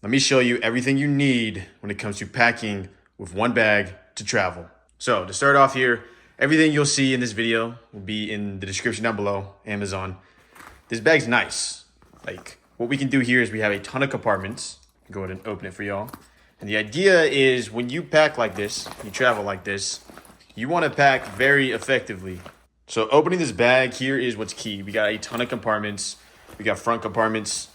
Let me show you everything you need when it comes to packing with one bag to travel. So to start off here, everything you'll see in this video will be in the description down below, Amazon. This bag's nice. Like what we can do here is we have a ton of compartments. Go ahead and open it for y'all. And the idea is when you pack like this, you travel like this, you want to pack very effectively. So opening this bag here is what's key. We got a ton of compartments. We got front compartments,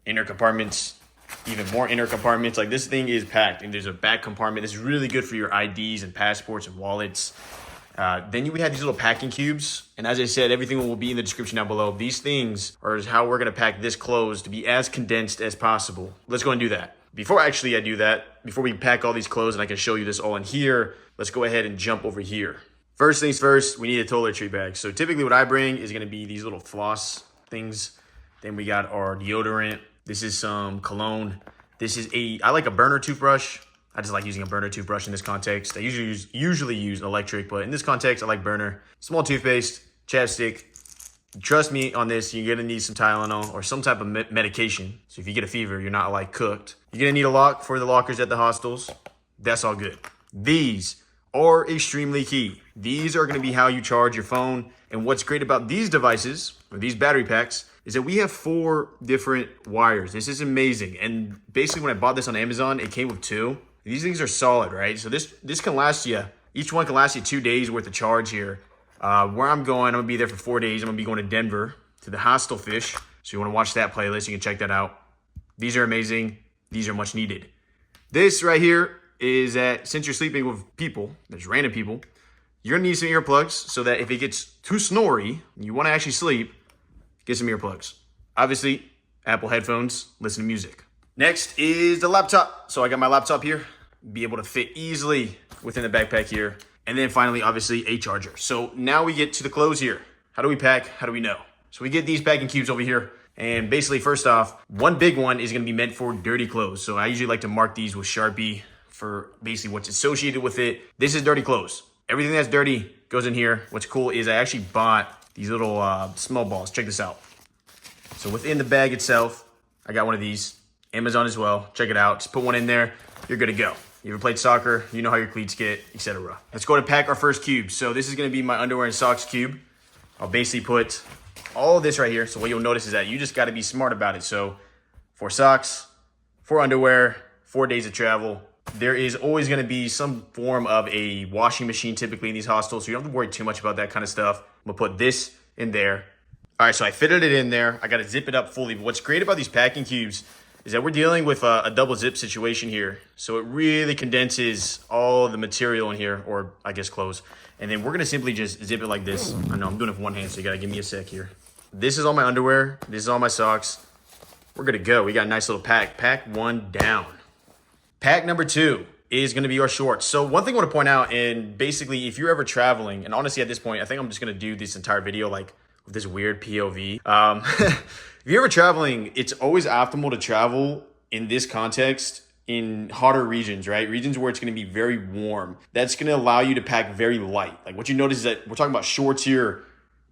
inner compartments, even more inner compartments. Like this thing is packed, and there's a back compartment. This is really good for your IDs and passports and wallets. Then we have these little packing cubes. And as I said, everything will be in the description down below. These things are how we're gonna pack this clothes to be as condensed as possible. Let's go and do that. Before I do that, before we pack all these clothes and I can show you this all in here, let's go ahead and jump over here. First things first, we need a toiletry bag. So typically what I bring is gonna be these little floss things. Then we got our deodorant. This is some cologne. I like a burner toothbrush. I just like using a burner toothbrush in this context. I usually use electric, but in this context, I like burner. Small toothpaste, chapstick. Trust me on this, you're gonna need some Tylenol or some type of medication. So if you get a fever, you're not like cooked. You're gonna need a lock for the lockers at the hostels. That's all good. These are extremely key. These are gonna be how you charge your phone. And what's great about these devices, or these battery packs, is that we have 4 different wires. This is amazing. And basically when I bought this on Amazon, it came with 2. These things are solid, right? So this can last you, each one can last you 2 days worth of charge here. Where I'm gonna be there for 4 days. I'm gonna be going to Denver to the Hostel Fish. So you wanna watch that playlist, you can check that out. These are amazing. These are much needed. This right here is that since you're sleeping with people, there's random people, you're gonna need some earplugs so that if it gets too snory, and you wanna actually sleep, get some earplugs. Obviously, Apple headphones, listen to music. Next is the laptop. So I got my laptop here, be able to fit easily within the backpack here. And then finally, obviously, a charger. So now we get to the clothes here. How do we pack? How do we know? So we get these packing cubes over here. And basically, first off, one big one is gonna be meant for dirty clothes. So I usually like to mark these with Sharpie for basically what's associated with it. This is dirty clothes. Everything that's dirty goes in here. What's cool is I actually bought these little smell balls. Check this out. So within the bag itself, I got one of these. Amazon as well. Check it out. Just put one in there. You're good to go. You ever played soccer? You know how your cleats get, etc. Let's go and pack our first cube. So this is going to be my underwear and socks cube. I'll basically put all of this right here. So what you'll notice is that you just got to be smart about it. So 4 socks, 4 underwear, 4 days of travel. There is always going to be some form of a washing machine typically in these hostels. So you don't have to worry too much about that kind of stuff. I'm going to put this in there. All right, so I fitted it in there. I got to zip it up fully. But what's great about these packing cubes is that we're dealing with a double zip situation here. So it really condenses all the material in here, or I guess clothes. And then we're gonna simply just zip it like this. I know I'm doing it with one hand, so you gotta give me a sec here. This is all my underwear. This is all my socks. We're good to go. We got a nice little pack. Pack 1 down. Pack number 2 is gonna be our shorts. So one thing I wanna point out, and basically if you're ever traveling, and honestly at this point, I think I'm just gonna do this entire video like with this weird POV. If you're ever traveling, it's always optimal to travel in this context in hotter regions, right? Regions where it's gonna be very warm. That's gonna allow you to pack very light. Like what you notice is that we're talking about shorts here,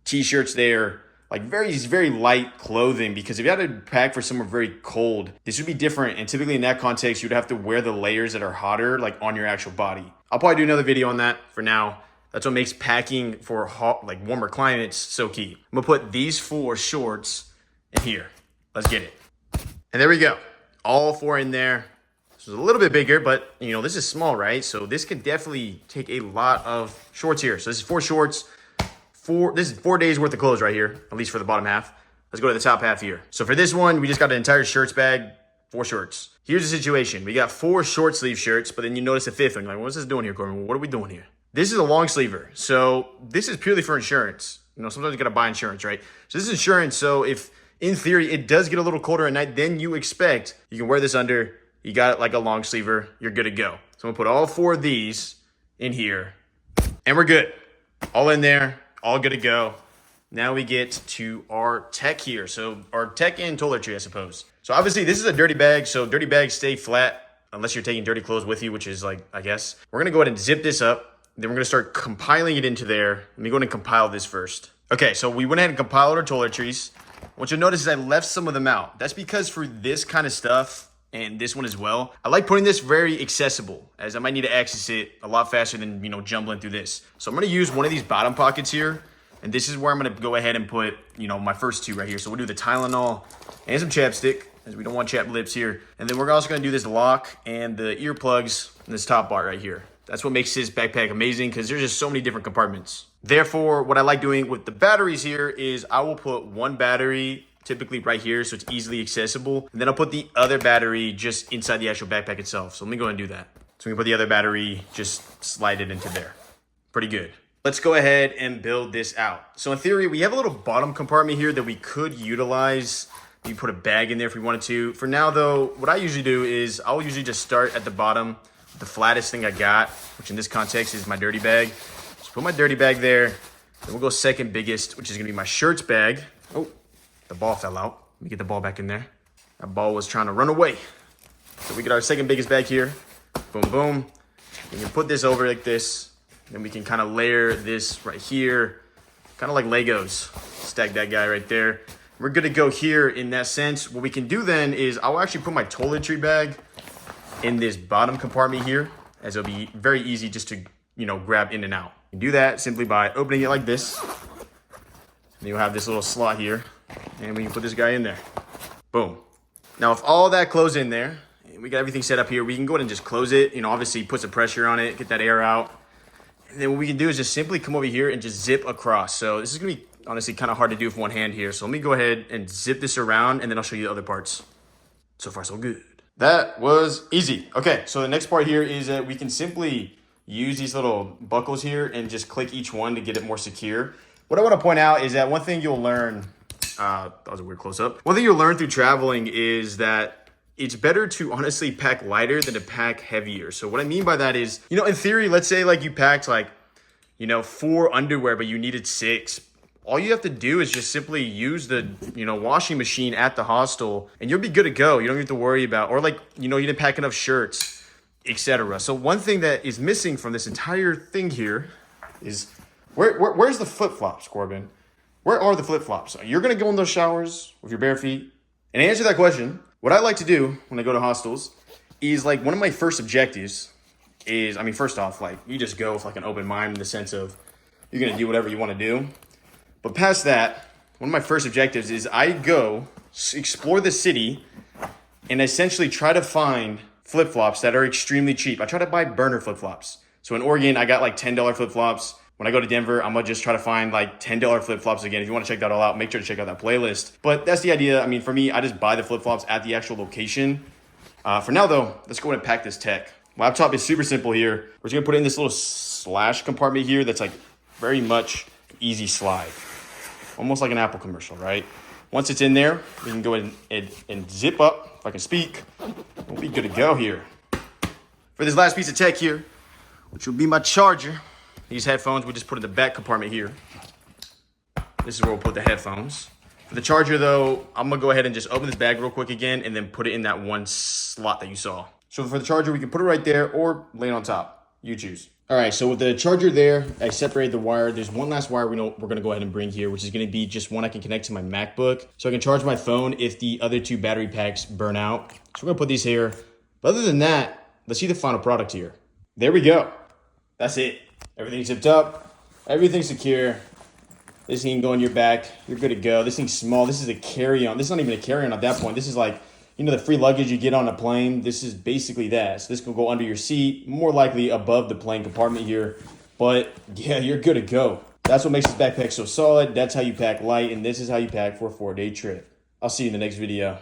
t-shirts there, like very light clothing, because if you had to pack for somewhere very cold, this would be different. And typically in that context, you'd have to wear the layers that are hotter, like on your actual body. I'll probably do another video on that. For now, that's what makes packing for hot, like warmer climates so key. I'm gonna put these 4 shorts in here. Let's get it. And there we go. All 4 in there. This is a little bit bigger, but you know, this is small, right? So this could definitely take a lot of shorts here. So this is 4 shorts. This is 4 days worth of clothes right here, at least for the bottom half. Let's go to the top half here. So for this one, we just got an entire shirts bag, 4 shorts. Here's the situation. We got 4 short sleeve shirts, but then you notice a 5th one. You're like, what's this doing here, Corbin? What are we doing here? This is a long sleever. So this is purely for insurance. You know, sometimes you gotta buy insurance, right? So this is insurance. So if in theory it does get a little colder at night, then you expect you can wear this under. You got it like a long sleever. You're good to go. So I'm gonna put all 4 of these in here, and we're good. All in there, all good to go. Now we get to our tech here. So our tech and toiletry, I suppose. So obviously this is a dirty bag. So dirty bags stay flat unless you're taking dirty clothes with you, which is like, I guess. We're gonna go ahead and zip this up. Then we're gonna start compiling it into there. Let me go ahead and compile this first. Okay, so we went ahead and compiled our toiletries. What you'll notice is I left some of them out. That's because for this kind of stuff, and this one as well. I like putting this very accessible, as I might need to access it a lot faster than, jumbling through this. So I'm gonna use one of these bottom pockets here, and this is where I'm gonna go ahead and put, my first two right here. So we'll do the Tylenol and some chapstick, as we don't want chapped lips here. And then we're also gonna do this lock and the earplugs and this top part right here. That's what makes this backpack amazing, because there's just so many different compartments. Therefore, what I like doing with the batteries here is I will put one battery typically right here, so it's easily accessible. And then I'll put the other battery just inside the actual backpack itself. So let me go ahead and do that. So we can put the other battery, just slide it into there. Pretty good. Let's go ahead and build this out. So in theory, we have a little bottom compartment here that we could utilize. You put a bag in there if we wanted to. For now though, what I usually do is I'll usually just start at the bottom, the flattest thing I got, which in this context is my dirty bag. So put my dirty bag there. Then we'll go second biggest, which is gonna be my shirts bag. Oh, the ball fell out. Let me get the ball back in there. That ball was trying to run away. So we get our second biggest bag here. Boom, boom. We can put this over like this. Then we can kind of layer this right here, kind of like Legos. Stack that guy right there. We're good to go here in that sense. What we can do then is I'll actually put my toiletry bag in this bottom compartment here, as it'll be very easy just to, grab in and out. You can do that simply by opening it like this. And you'll have this little slot here, and we can put this guy in there. Boom. Now, if all that closed in there, and we got everything set up here, we can go ahead and just close it. Obviously put some pressure on it, get that air out. And then what we can do is just simply come over here and just zip across. So this is gonna be honestly kind of hard to do with one hand here. So let me go ahead and zip this around, and then I'll show you the other parts. So far, so good. That was easy. Okay, so the next part here is that we can simply use these little buckles here and just click each one to get it more secure. What I want to point out is that one thing you'll learn, that was a weird close up. One thing you'll learn through traveling is that it's better to honestly pack lighter than to pack heavier. So what I mean by that is, in theory, let's say like you packed 4 underwear, but you needed 6. All you have to do is just simply use the, washing machine at the hostel, and you'll be good to go. You don't have to worry about, or you didn't pack enough shirts, etc. So one thing that is missing from this entire thing here is, where's the flip-flops, Corbin? Where are the flip-flops? You're going to go in those showers with your bare feet? And to answer that question, what I like to do when I go to hostels is one of my first objectives is, first off, you just go with an open mind in the sense of you're going to do whatever you want to do. But past that, one of my first objectives is I go explore the city and essentially try to find flip-flops that are extremely cheap. I try to buy burner flip-flops. So in Oregon, I got $10 flip-flops. When I go to Denver, I'm gonna just try to find $10 flip-flops again. If you wanna check that all out, make sure to check out that playlist. But that's the idea. For me, I just buy the flip-flops at the actual location. For now though, let's go ahead and pack this tech. My laptop is super simple here. We're just gonna put it in this little slash compartment here that's very much easy slide. Almost like an Apple commercial, right? Once it's in there, we can go ahead and zip up, if I can speak. We'll be good to go here. For this last piece of tech here, which will be my charger, these headphones we just put in the back compartment here. This is where we'll put the headphones. For the charger though, I'm gonna go ahead and just open this bag real quick again and then put it in that one slot that you saw. So for the charger, we can put it right there or lay it on top. You choose. All right, so with the charger there, I separated the wire. There's one last wire we're gonna go ahead and bring here, which is gonna be just one I can connect to my MacBook. So I can charge my phone if the other 2 battery packs burn out. So we're gonna put these here. But other than that, let's see the final product here. There we go. That's it. Everything's zipped up, everything's secure. This thing can go in your back, you're good to go. This thing's small, this is a carry-on. This is not even a carry-on at that point. This is the free luggage you get on a plane. This is basically that. So this can go under your seat, more likely above the plane compartment here. But yeah, you're good to go. That's what makes this backpack so solid. That's how you pack light, and this is how you pack for a 4-day trip. I'll see you in the next video.